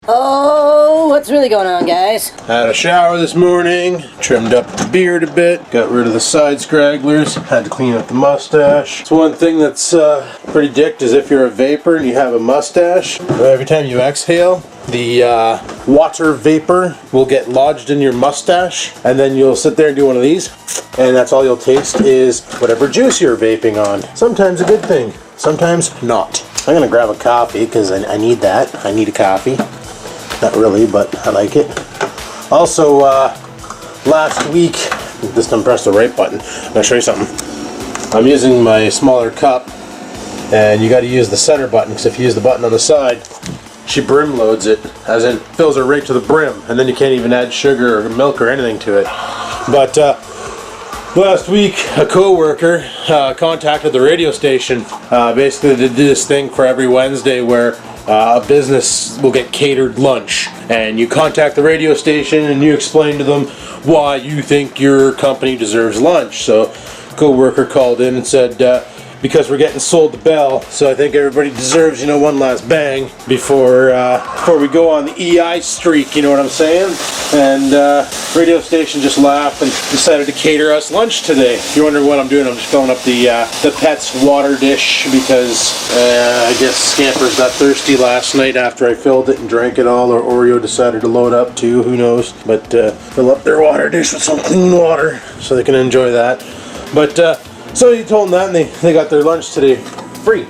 Oh, what's really going on, guys? Had a shower this morning, trimmed up the beard a bit, got rid of the side scragglers, had to clean up the mustache. It's one thing that's pretty dicked is if you're a vapor and you have a mustache, every time you exhale, the water vapor will get lodged in your mustache, and then you'll sit there and do one of these, and that's all you'll taste is whatever juice you're vaping on. Sometimes a good thing, sometimes not. I'm gonna grab a coffee because I need that. I need a coffee. Not really, but I like it. Also, last week, this time press the right button. I'm gonna show you something. I'm using my smaller cup, and you got to use the center button because if you use the button on the side, she brim loads it, as in fills it right to the brim, and then you can't even add sugar or milk or anything to it. But last week, a co-worker contacted the radio station. Basically, they did this thing for every Wednesday where a business will get catered lunch, and you contact the radio station and you explain to them why you think your company deserves lunch. So, a co-worker called in and said, because we're getting sold the bell, so I think everybody deserves, you know, one last bang before we go on the EI streak, you know what I'm saying? And radio station just laughed and decided to cater us lunch today. If you're wondering what I'm doing, I'm just filling up the pet's water dish because I guess Scampers got thirsty last night after I filled it and drank it all, or Oreo decided to load up too, who knows. But fill up their water dish with some clean water so they can enjoy that. But so you told them that, and they got their lunch today free.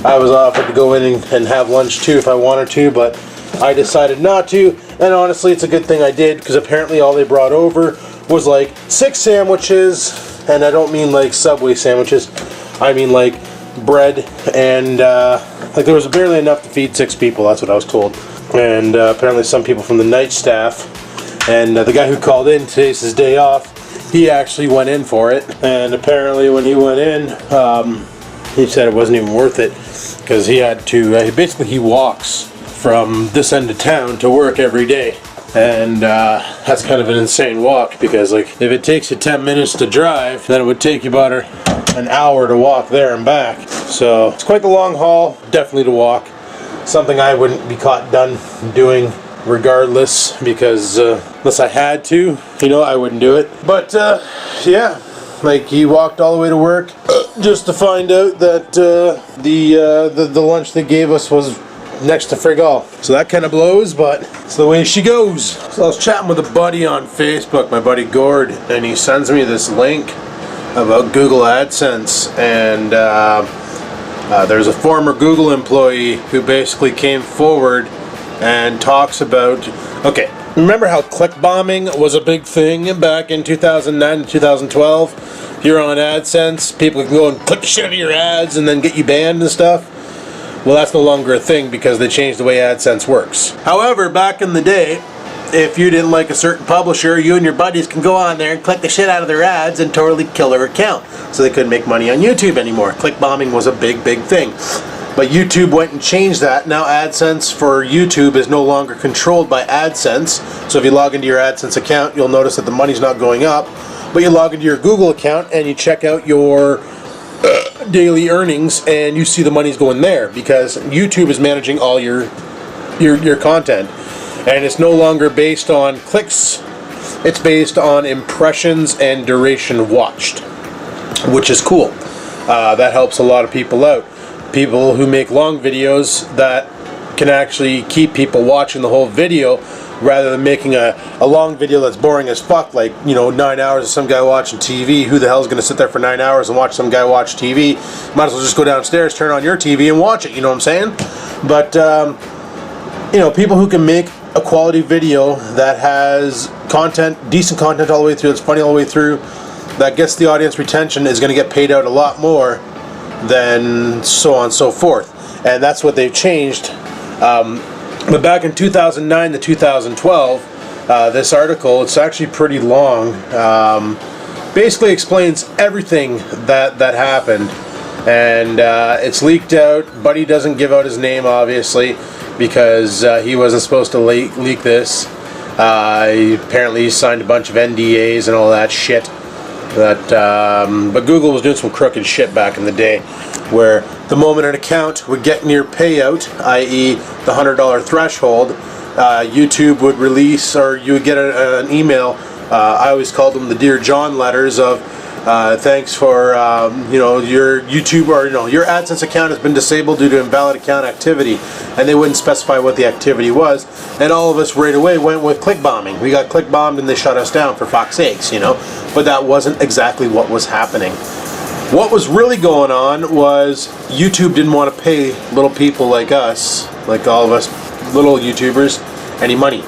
I was offered to go in and have lunch too if I wanted to, but I decided not to, and honestly it's a good thing I did, because apparently all they brought over was like 6 sandwiches, and I don't mean like Subway sandwiches, I mean like bread, and like there was barely enough to feed 6 people, that's what I was told. And apparently some people from the night staff, and the guy who called in, today's his day off, he actually went in for it, and apparently when he went in, he said it wasn't even worth it, because he had to, basically he walks from this end of town to work every day, and that's kind of an insane walk, because like if it takes you 10 minutes to drive, then it would take you about an hour to walk there and back. So it's quite the long haul, definitely to walk. Something I wouldn't be caught done doing regardless, because unless I had to, you know, I wouldn't do it. But yeah, like he walked all the way to work just to find out that the lunch they gave us was next to frig all. So that kind of blows, but it's the way she goes. So I was chatting with a buddy on Facebook, my buddy Gord, and he sends me this link about Google AdSense, and there's a former Google employee who basically came forward and talks about, okay, remember how click bombing was a big thing back in 2009 to 2012? If you're on AdSense, people can go and click the shit out of your ads and then get you banned and stuff. Well, that's no longer a thing because they changed the way AdSense works. However, back in the day, if you didn't like a certain publisher, you and your buddies can go on there and click the shit out of their ads and totally kill their account. So they couldn't make money on YouTube anymore. Click bombing was a big thing. But YouTube went and changed that. Now AdSense for YouTube is no longer controlled by AdSense. So if you log into your AdSense account, you'll notice that the money's not going up. But you log into your Google account and you check out your daily earnings and you see the money's going there, because YouTube is managing all your content. And it's no longer based on clicks. It's based on impressions and duration watched, which is cool. That helps a lot of people out. People who make long videos that can actually keep people watching the whole video, rather than making a long video that's boring as fuck, like, you know, 9 hours of some guy watching TV. Who the hell is going to sit there for 9 hours and watch some guy watch TV? Might as well just go downstairs, turn on your TV and watch it, you know what I'm saying? But you know, people who can make a quality video that has content, decent content all the way through, that's funny all the way through, that gets the audience retention, is going to get paid out a lot more than so on and so forth. And that's what they've changed. But back in 2009 to 2012, this article, it's actually pretty long, basically explains everything that happened. And it's leaked out. Buddy doesn't give out his name, obviously, because he wasn't supposed to leak this. Apparently he signed a bunch of NDAs and all that shit. But Google was doing some crooked shit back in the day, where the moment an account would get near payout, i.e. the $100 threshold, YouTube would release, or you would get an email. I always called them the Dear John letters of thanks for your YouTube, or your AdSense account has been disabled due to invalid account activity, and they wouldn't specify what the activity was, and all of us right away went with click bombing. We got click bombed and they shut us down, for fuck's sakes, but that wasn't exactly what was happening. What was really going on was YouTube didn't want to pay little people like us, like all of us little YouTubers, any money.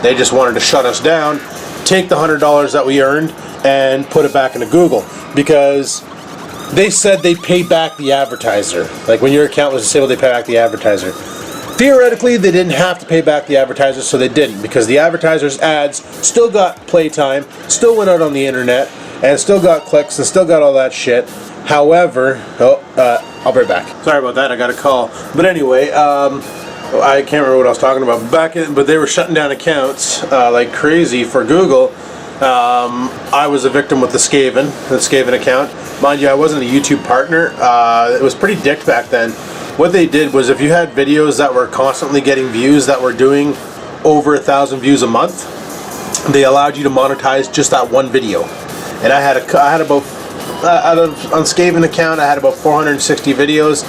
They just wanted to shut us down, take the $100 that we earned and put it back into Google, because they said they pay back the advertiser. Like when your account was disabled, they pay back the advertiser. Theoretically, they didn't have to pay back the advertiser, so they didn't, because the advertiser's ads still got playtime, still went out on the internet, and still got clicks and still got all that shit. However, I'll be right back. Sorry about that, I got a call. But anyway, I can't remember what I was talking about. But they were shutting down accounts like crazy for Google. I was a victim with the Skaven account. Mind you, I wasn't a YouTube partner. It was pretty dicked back then. What they did was, if you had videos that were constantly getting views, that were doing over 1,000 views a month, they allowed you to monetize just that one video. And I had about on Skaven account, I had about 460 videos,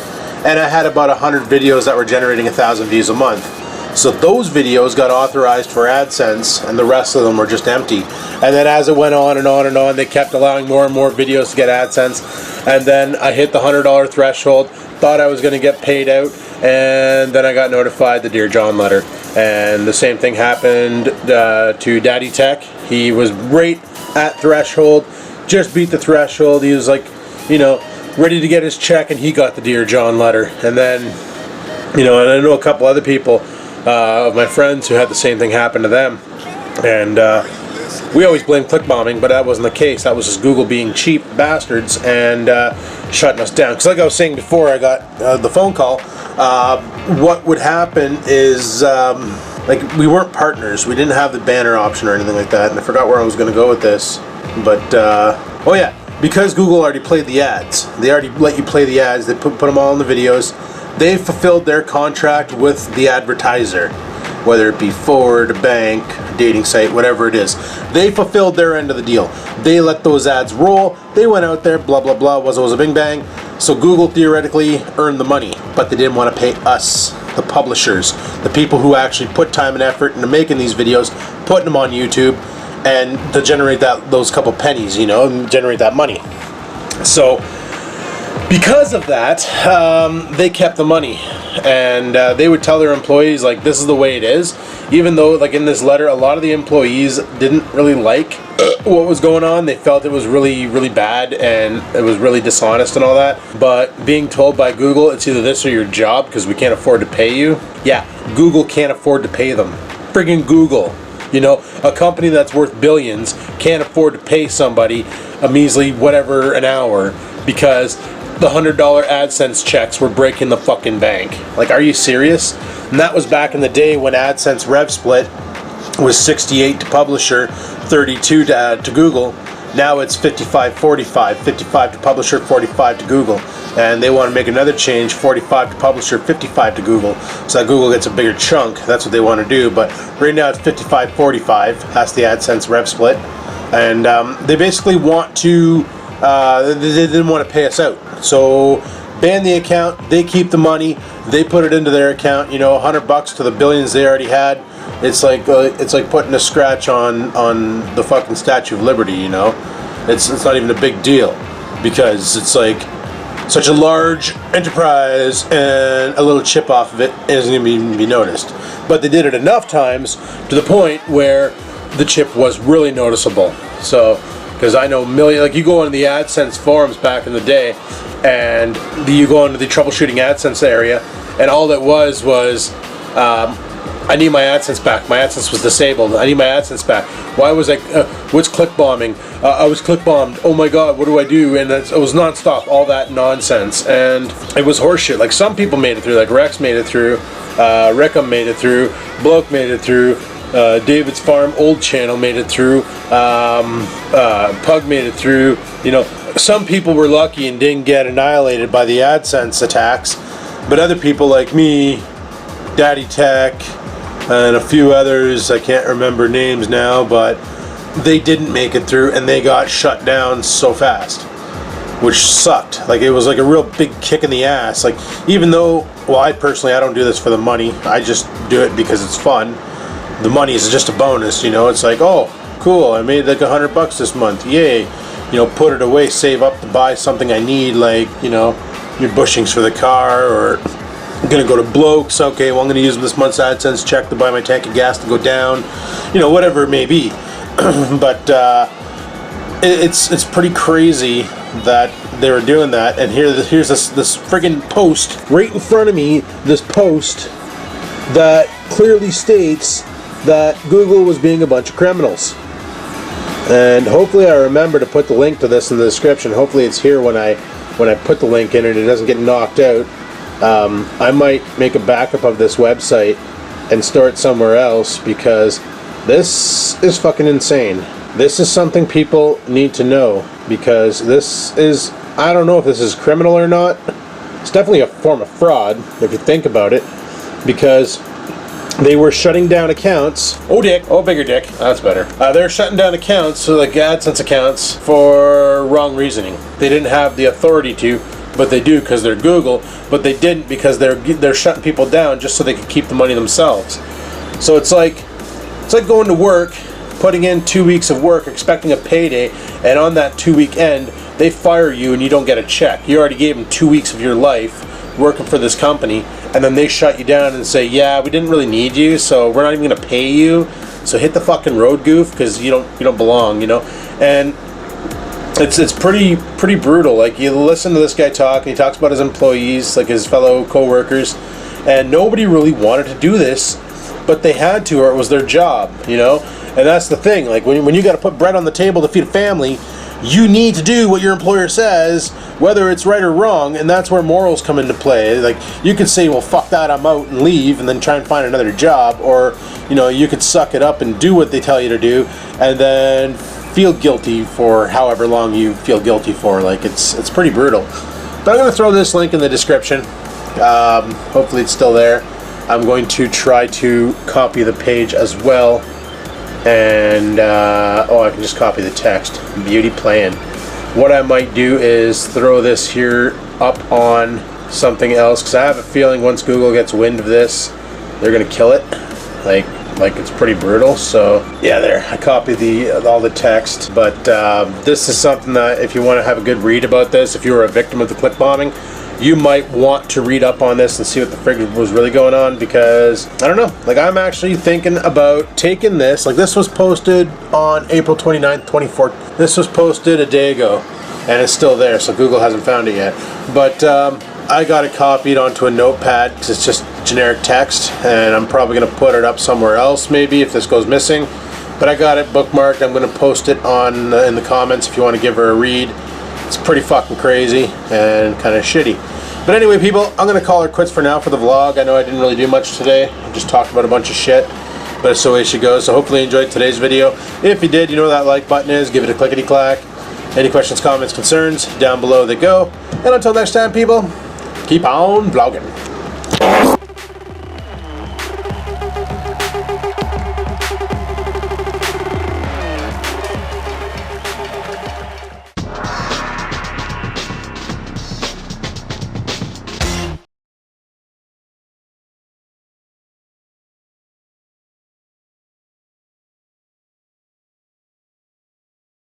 and I had about 100 videos that were generating 1,000 views a month. So those videos got authorized for AdSense, and the rest of them were just empty. And then as it went on and on and on, they kept allowing more and more videos to get AdSense. And then I hit the $100 threshold, thought I was going to get paid out, and then I got notified the Dear John letter. And the same thing happened to Daddy Tech. He was right at threshold, just beat the threshold. He was like, ready to get his check, and he got the Dear John letter. And then, and I know a couple other people of my friends who had the same thing happen to them. And we always blame click bombing, but that wasn't the case. That was just Google being cheap bastards and shutting us down. Because like I was saying before I got the phone call, what would happen is, like, we weren't partners. We didn't have the banner option or anything like that. And I forgot where I was going to go with this. But, oh yeah, because Google already played the ads. They already let you play the ads. They put them all in the videos. They fulfilled their contract with the advertiser, whether it be Ford, a bank, a dating site, whatever it is. They fulfilled their end of the deal. They let those ads roll. They went out there, blah, blah, blah, was a bing bang. So Google theoretically earned the money, but they didn't want to pay us, the publishers, the people who actually put time and effort into making these videos, putting them on YouTube, and to generate those couple pennies, and generate that money. So because of that, they kept the money, and they would tell their employees, like, this is the way it is, even though, like, in this letter, a lot of the employees didn't really like what was going on. They felt it was really, really bad, and it was really dishonest and all that. But being told by Google, it's either this or your job, because we can't afford to pay you. Yeah, Google can't afford to pay them. Friggin' Google. A company that's worth billions can't afford to pay somebody a measly whatever an hour, because the $100 AdSense checks were breaking the fucking bank. Like, are you serious? And that was back in the day when AdSense rev split was 68 to publisher, 32 to Google. Now it's 55-45, 55 to publisher, 45 to Google. And they want to make another change, 45 to publisher, 55 to Google, so that Google gets a bigger chunk. That's what they want to do. But right now it's 55-45. That's the AdSense rev split. And they basically want to, they didn't want to pay us out. So ban the account, they keep the money, they put it into their account, $100 to the billions they already had. It's like putting a scratch on the fucking Statue of Liberty, It's not even a big deal, because it's like such a large enterprise, and a little chip off of it isn't going to be noticed. But they did it enough times to the point where the chip was really noticeable. So, because I know like, you go into the AdSense forums back in the day, and you go into the troubleshooting AdSense area, and all it was I need my AdSense back. My AdSense was disabled. I need my AdSense back. Why was what's click bombing? I was click bombed. Oh my God, what do I do? And it was nonstop, all that nonsense. And it was horseshit. Like, some people made it through, like Rex made it through, Rickham made it through, Bloke made it through, David's Farm old channel made it through. Pug made it through. You know, some people were lucky and didn't get annihilated by the AdSense attacks, but other people like me, Daddy Tech, and a few others, I can't remember names now, but they didn't make it through and they got shut down so fast, which sucked. Like, it was like a real big kick in the ass. Like, even though, well, I don't do this for the money. I just do it because it's fun. The money is just a bonus, you know. It's like, oh, cool, I made like $100 this month, yay. You know, put it away, save up to buy something I need, like, you know, your bushings for the car, or I'm gonna go to Blokes, okay, well, I'm gonna use this month's AdSense check to buy my tank of gas to go down, you know, whatever it may be. But it's pretty crazy that they were doing that. And here's this friggin' post right in front of me, this post that clearly states that Google was being a bunch of criminals. And hopefully I remember to put the link to this in the description. Hopefully it's here when I put the link in and it doesn't get knocked out. I might make a backup of this website and store it somewhere else, because this is fucking insane. This is something people need to know, because this is, I don't know if this is criminal or not. It's definitely a form of fraud if you think about it, because they were shutting down accounts. Oh, dick. Oh, bigger dick. That's better. They're shutting down accounts, so like AdSense accounts, for wrong reasoning. They didn't have the authority to, but they do because they're Google. But they didn't because they're shutting people down just so they could keep the money themselves. So it's like going to work, putting in 2 weeks of work, expecting a payday, and on that 2-week end, they fire you and you don't get a check. You already gave them 2 weeks of your life working for this company, and then they shut you down and say, yeah, we didn't really need you, so we're not even gonna pay you, so hit the fucking road, goof, because you don't belong, you know. And it's pretty brutal. Like, you listen to this guy talk, and he talks about his employees, like his fellow co-workers, and nobody really wanted to do this, but they had to, or it was their job, you know. And that's the thing, like, when you got to put bread on the table to feed a family, you need to do what your employer says, whether it's right or wrong, and that's where morals come into play. Like, you could say, well, fuck that, I'm out, and leave, and then try and find another job, or, you know, you could suck it up and do what they tell you to do, and then feel guilty for however long you feel guilty for. Like, it's pretty brutal. But I'm going to throw this link in the description. Hopefully it's still there. I'm going to try to copy the page as well. And I can just copy the text. Beauty plan. What I might do is throw this here up on something else, because I have a feeling once Google gets wind of this, they're gonna kill it. Like it's pretty brutal. So yeah, there, I copied all the text. But this is something that, if you want to have a good read about this, if you were a victim of the click bombing, you might want to read up on this and see what the frig was really going on, because I don't know, like, I'm actually thinking about taking this. Like, this was posted on April 29th, 2014. This was posted a day ago, and it's still there, so Google hasn't found it yet. But I got it copied onto a notepad because it's just generic text, and I'm probably going to put it up somewhere else maybe if this goes missing. But I got it bookmarked. I'm going to post it on in the comments if you want to give her a read. It's pretty fucking crazy and kind of shitty. But anyway, people, I'm going to call her quits for now for the vlog. I know I didn't really do much today. I just talked about a bunch of shit, but it's the way she goes. So hopefully you enjoyed today's video. If you did, you know where that like button is. Give it a clickety-clack. Any questions, comments, concerns, down below they go. And until next time, people, keep on vlogging.